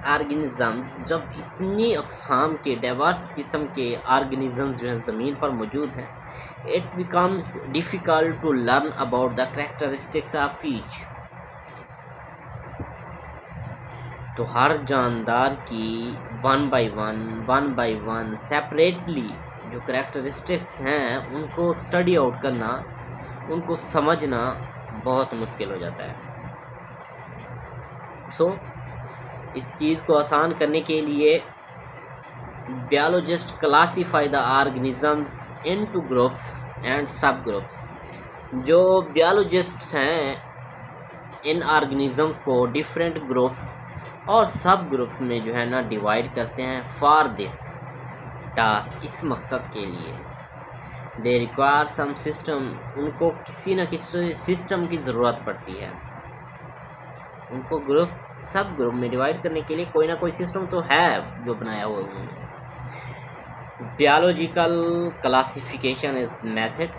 Organisms, जब इतनी अक़साम के डाइवर्स किस्म के ऑर्गेनिजम्स जो हैं ज़मीन पर मौजूद हैं, it becomes difficult to learn about the characteristics of each. तो हर जानदार की वन बाय वन सेपरेटली जो कैरेक्टरिस्टिक्स हैं उनको स्टडी आउट करना, उनको समझना बहुत मुश्किल हो जाता है। सो इस चीज़ को आसान करने के लिए biologist classify the organisms into groups and subgroups. जो बियोलॉजिस्ट्स हैं इन ऑर्गेनिजम्स को डिफरेंट ग्रुप्स और सब ग्रुप्स में जो है ना डिवाइड करते हैं फॉर दिस टास्क, इस मकसद के लिए। दे रिक्वायर सम सिस्टम, उनको किसी न किसी सिस्टम की ज़रूरत पड़ती है। उनको सब ग्रुप में डिवाइड करने के लिए कोई ना कोई सिस्टम तो है जो बनाया हुआ उन्होंने। बियोलॉजिकल क्लासिफिकेशन इज़ मेथड,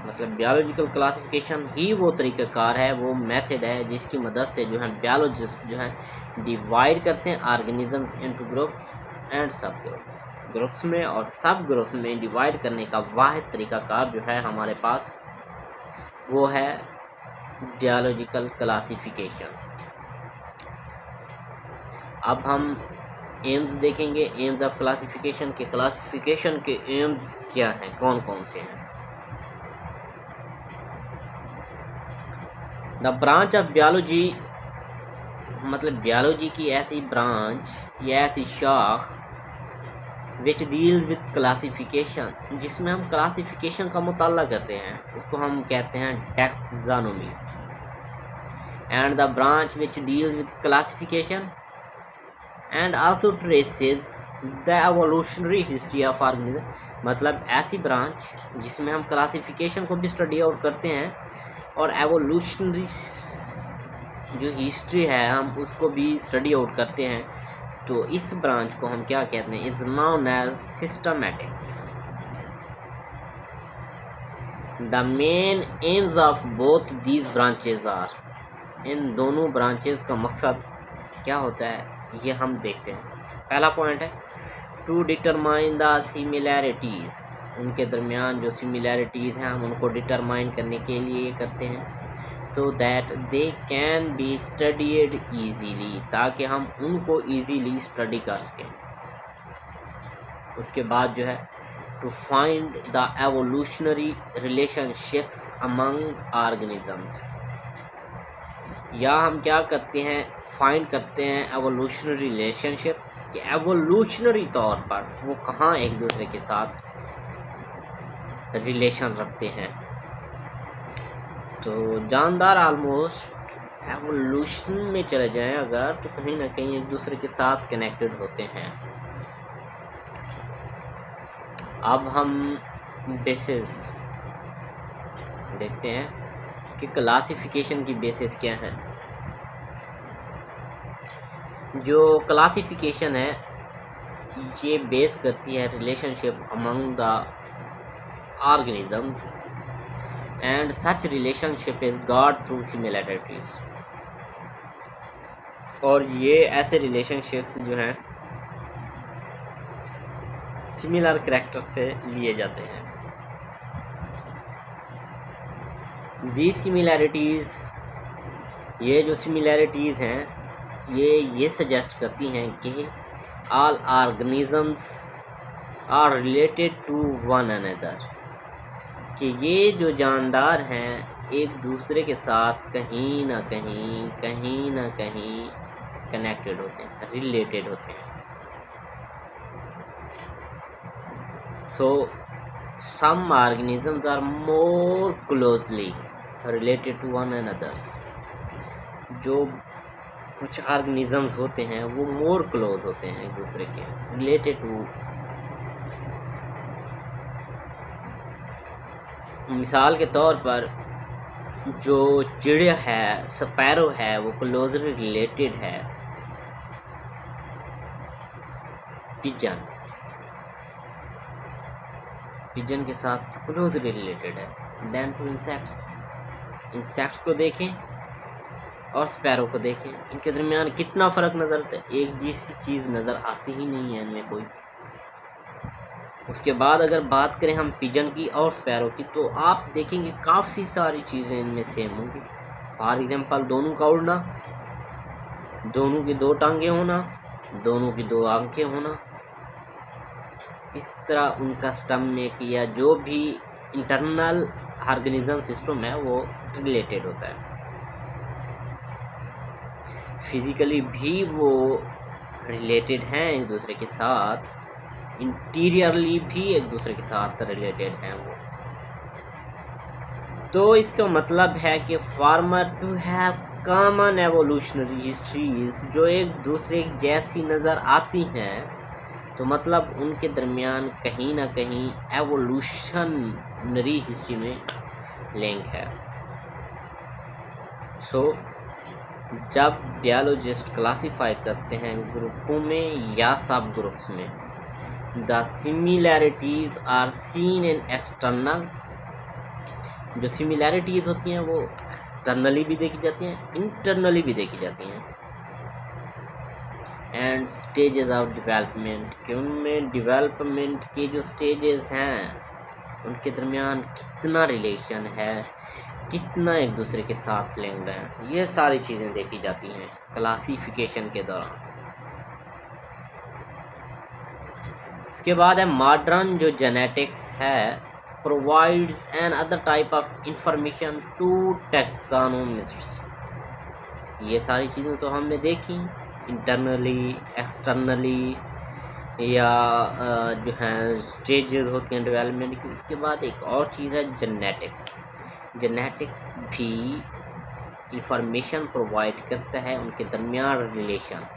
मतलब बियोलॉजिकल क्लासिफिकेशन ही वो तरीक़ाकार है, वो मेथड है जिसकी मदद से जो है बियोलॉजिस्ट जो है डिवाइड करते हैं ऑर्गेनिजम्स इनटू ग्रुप्स एंड सब ग्रुप। ग्रुप्स में और सब ग्रुप्स में डिवाइड करने का वाहिद तरीक़ाकार जो है हमारे पास वो है बियोलॉजिकल क्लासिफिकेशन। अब हम एम्स देखेंगे, एम्स ऑफ क्लासिफिकेशन के। क्लासिफिकेशन के एम्स क्या हैं, कौन कौन से हैं? द ब्रांच ऑफ बियोलॉजी, मतलब बियोलॉजी की ऐसी ब्रांच या ऐसी शाख विच डील्स विद क्लासिफिकेशन, जिसमें हम क्लासिफिकेशन का मुताला करते हैं, उसको हम कहते हैं taxonomy. And the branch which deals with classification and also traces the evolutionary history of organism, मतलब ऐसी ब्रांच जिसमें हम क्लासिफिकेशन को भी स्टडी आउट करते हैं और एवोल्यूशनरी जो हिस्ट्री है हम उसको भी स्टडी आउट करते हैं। तो इस ब्रांच को हम क्या कहते हैं? Is known as systematics. The main aims of both these branches are, इन दोनों ब्रांचेज का मकसद क्या होता है ये हम देखते हैं। पहला पॉइंट है टू डिटरमाइन द सिमिलैरिटीज़, उनके दरमियान जो सिमिलैरिटीज़ हैं हम उनको डिटरमाइन करने के लिए करते हैं, so that they can be studied easily, ताकि हम उनको ईजीली स्टडी कर सकें। उसके बाद जो है to find the evolutionary relationships among organisms, या हम क्या करते हैं, फाइंड करते हैं एवोल्यूशनरी रिलेशनशिप कि एवोल्यूशनरी तौर पर वो कहाँ एक दूसरे के साथ रिलेशन रखते हैं। तो जानदार ऑलमोस्ट एवोल्यूशन में चले जाएं अगर, तो कहीं ना कहीं एक दूसरे के साथ कनेक्टेड होते हैं। अब हम बेसिस देखते हैं कि क्लासिफिकेशन की बेसिस क्या है। जो क्लासिफिकेशन है ये बेस करती है relationship among the organisms and such relationship is got through similarities, और ये ऐसे रिलेशनशिप्स जो हैं सिमिलर कैरेक्टर से लिए जाते हैं। these similarities, ये जो सिमिलैरिटीज़ हैं ये सजेस्ट करती हैं कि all organisms are related to one another, कि ये जो जानदार हैं एक दूसरे के साथ कहीं ना कहीं कनेक्टेड होते हैं, रिलेटेड होते हैं। So some organisms are more closely related to one another, जो कुछ ऑर्गेनिजम्स होते हैं वो मोर क्लोज होते हैं एक दूसरे के, रिलेटेड टू। मिसाल के तौर पर जो चिड़िया है, स्पैरो है, वो क्लोजली रिलेटेड है पिजन के साथ क्लोजली रिलेटेड है। देन टू इंसेक्ट्स को देखें और स्पैरो को देखें, इनके दरमियान कितना फ़र्क नज़र आता है, एक जैसी चीज़ नज़र आती ही नहीं है इनमें कोई। उसके बाद अगर बात करें हम पिजन की और स्पैरो की, तो आप देखेंगे काफ़ी सारी चीज़ें इनमें सेम होंगी। फॉर एग्जांपल दोनों का उड़ना, दोनों की 2 टांगें होना, दोनों की 2 आंखें होना, इस तरह उनका स्टमक या जो भी इंटरनल ऑर्गेनिज्म सिस्टम है वो रिलेटेड होता है। फिज़िकली भी वो रिलेटेड हैं एक दूसरे के साथ, इंटीरियरली भी एक दूसरे के साथ रिलेटेड हैं वो। तो इसका मतलब है कि former two have common evolutionary histories, जो एक दूसरे जैसी नज़र आती हैं, तो मतलब उनके दरमियान कहीं ना कहीं एवोल्यूशनरी हिस्ट्री में लिंक है। सो जब बायोलॉजिस्ट क्लासीफाई करते हैं ग्रुपों में या सब ग्रुप्स में, the similarities are seen in external, जो सिमिलैरिटीज़ होती हैं वो एक्सटर्नली भी देखी जाती हैं, इंटरनली भी देखी जाती हैं। एंड स्टेजेस ऑफ डेवलपमेंट, कि उनमें डेवलपमेंट के जो स्टेजेस हैं उनके दरमियान कितना रिलेशन है, कितना एक दूसरे के साथ लिंक्ड हैं, ये सारी चीज़ें देखी जाती हैं क्लासिफिकेशन के दौरान। इसके बाद है मॉडर्न जो जेनेटिक्स है, provides another type of information to taxonomists. ये सारी चीज़ें तो हमने देखी इंटरनली, एक्सटर्नली, या जो हैं स्टेजेस होती हैं डेवलपमेंट की। इसके बाद एक और चीज़ है जेनेटिक्स। जेनेटिक्स भी इंफॉर्मेशन प्रोवाइड करता है उनके दरमियान relation.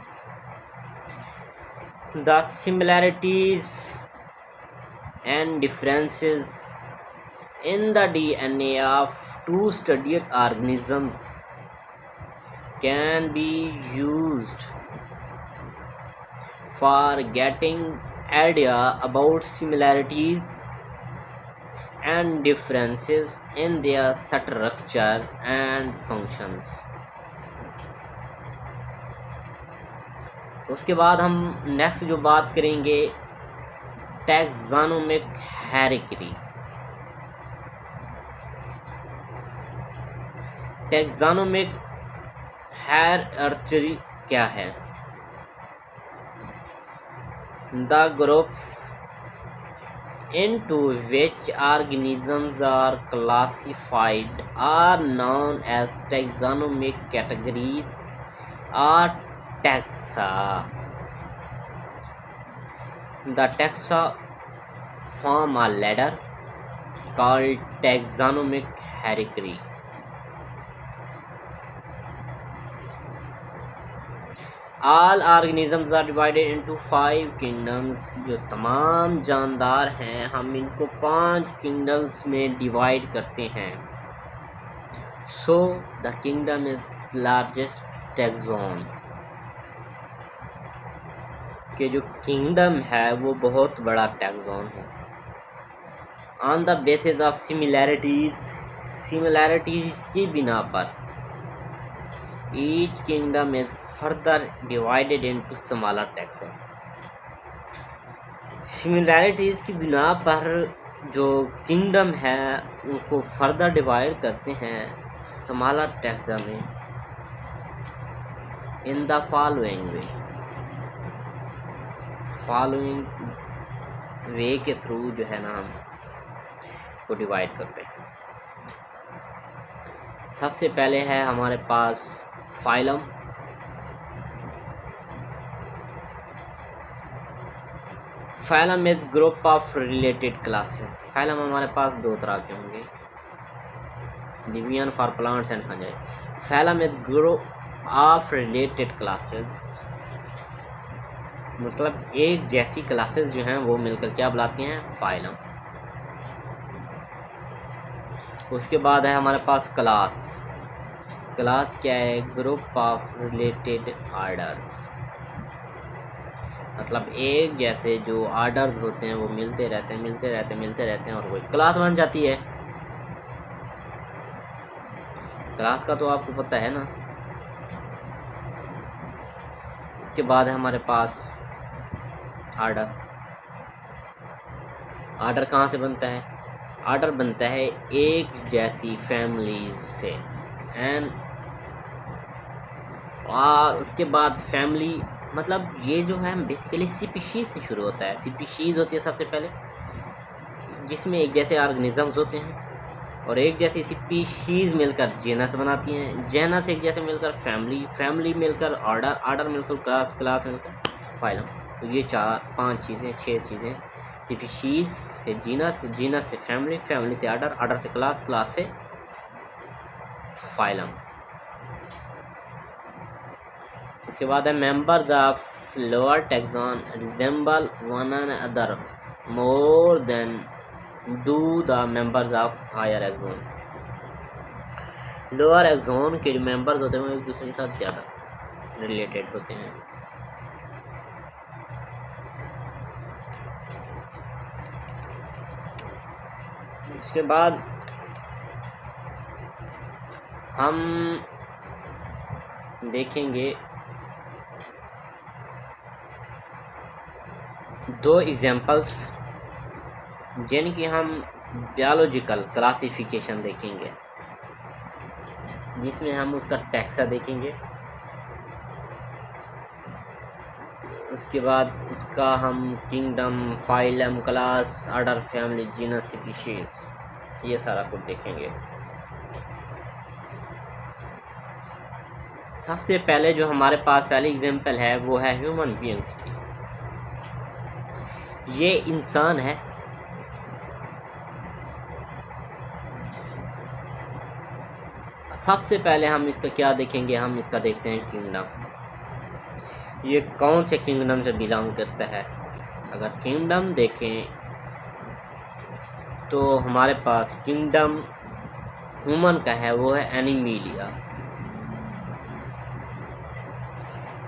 The similarities and differences in the DNA of 2 studied organisms can be used for getting idea about similarities and differences in their structure and functions. उसके बाद हम नेक्स्ट जो बात करेंगे टैक्सोनोमिक हायरार्की। टैक्सोनोमिक हायरार्की क्या है? The groups into which organisms are classified are known as taxonomic categories or taxa. The taxa form a ladder called taxonomic hierarchy. All organisms are divided into 5 kingdoms. जो तमाम जानदार हैं हम इनको 5 kingdoms में divide करते हैं। So the kingdom is largest taxon, कि जो kingdom है वो बहुत बड़ा taxon है। On the basis of similarities, similarities की बिना पर each kingdom is further divided into smaller taxa. Similarities की बिना पर जो किंगडम है उनको फर्दर डिवाइड करते हैं स्मॉलर टैक्सा में इन द फॉलोइंग वे के थ्रू जो है ना हम को डिवाइड करते हैं। सबसे पहले है हमारे पास phylum. Phylum is group of related classes. Phylum हमारे पास 2 तरह के होंगे, division for plants and fungi. Phylum is group of related classes, मतलब एक जैसी क्लासेस जो हैं वो मिलकर क्या बुलाती हैं? फाइलम। उसके बाद है हमारे पास क्लास। क्लास क्या है? ग्रुप ऑफ रिलेटेड ऑर्डर्स, मतलब एक जैसे जो ऑर्डर्स होते हैं वो मिलते रहते हैं और वो क्लास बन जाती है। क्लास का तो आपको पता है ना, उसके बाद है हमारे पास आर्डर। आर्डर कहाँ से बनता है? आर्डर बनता है एक जैसी फैमिलीज से एंड और उसके बाद फैमिली मतलब ये जो है बेसिकली स्पीशीज से शुरू होता है। स्पीशीज होती है सबसे पहले, जिसमें एक जैसे ऑर्गेनिजम्स होते हैं और एक जैसी स्पीशीज मिलकर जेनस बनाती हैं, जेनस एक जैसे मिलकर फैमिली, फैमिली मिलकर ऑर्डर, ऑर्डर मिलकर क्लास, क्लास मिलकर फाइलम। तो ये 4-5 चीज़ें, 6 चीज़ें, स्पीशीज से जीनस, जीनस से फैमिली, फैमिली से ऑर्डर, ऑर्डर से क्लास, क्लास से फाइलम। इसके बाद है members of lower taxon resemble one another more than do the members of higher taxon. Lower taxon के जो मेंबर्स होते हैं वो एक दूसरे के साथ ज़्यादा रिलेटेड होते हैं। इसके बाद हम देखेंगे 2 एग्जाम्पल्स, यानी कि हम बायोलॉजिकल क्लासिफिकेशन देखेंगे, जिसमें हम उसका टैक्सा देखेंगे, उसके बाद उसका हम kingdom, phylum, class, order, family, genus, species, ये सारा कुछ देखेंगे। सबसे पहले जो हमारे पास पहली एग्जाम्पल है वो है ह्यूमन बीइंग्स की। ये इंसान है, सबसे पहले हम इसका क्या देखेंगे, हम इसका देखते हैं किंगडम। ये कौन से किंगडम से बिलोंग करता है? अगर किंगडम देखें तो हमारे पास किंगडम ह्यूमन का है, वो है एनिमलिया।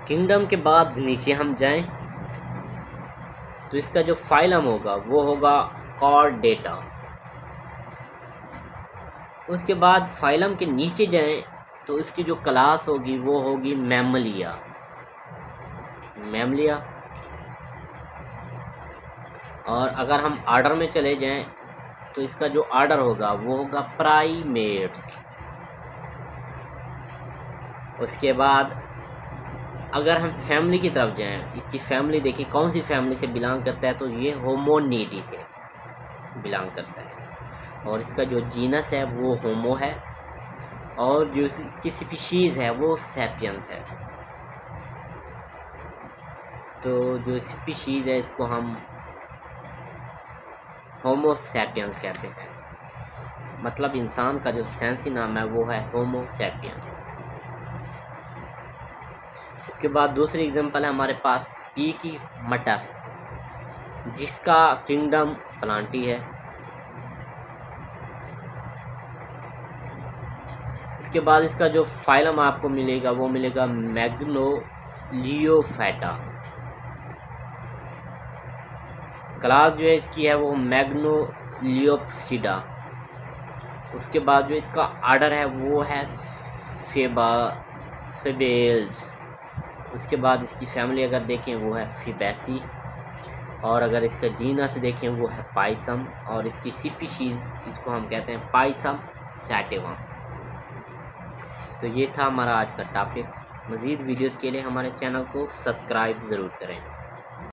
किंगडम के बाद नीचे हम जाएं तो इसका जो फाइलम होगा वो होगा कॉर्डेटा। उसके बाद फाइलम के नीचे जाएं तो इसकी जो क्लास होगी वो होगी मैमलिया, मैमलिया। और अगर हम आर्डर में चले जाएं तो इसका जो आर्डर होगा वो होगा प्राइमेट्स। उसके बाद अगर हम फैमिली की तरफ जाएं, इसकी फैमिली देखिए कौन सी फैमिली से बिलोंग करता है, तो ये होमोनीडी से बिलोंग करता है। और इसका जो जीनस है वो होमो है और जो इसकी स्पीशीज है वो सैपियंस है। तो जो स्पीशीज है इसको हम होमो सैपियंस कहते हैं, मतलब इंसान का जो साइंसी नाम है वो है होमो सैपियंस। इसके बाद दूसरी एग्जांपल है हमारे पास पी की मटर, जिसका किंगडम प्लांटी है। इसके बाद इसका जो फाइलम आपको मिलेगा वो मिलेगा मैग्नोलियोफाइटा। क्लास जो है इसकी है वो मैग्नोलियोप्सिडा। उसके बाद जो इसका आर्डर है वो है फेबेल्स। उसके बाद इसकी फैमिली अगर देखें वो है फिबैसी, और अगर इसका जीनस देखें वो है पाइसम, और इसकी स्पीशीज इसको हम कहते हैं पाइसम सैटिवम। तो ये था हमारा आज का टॉपिक। मज़ीद वीडियोस के लिए हमारे चैनल को सब्सक्राइब ज़रूर करें।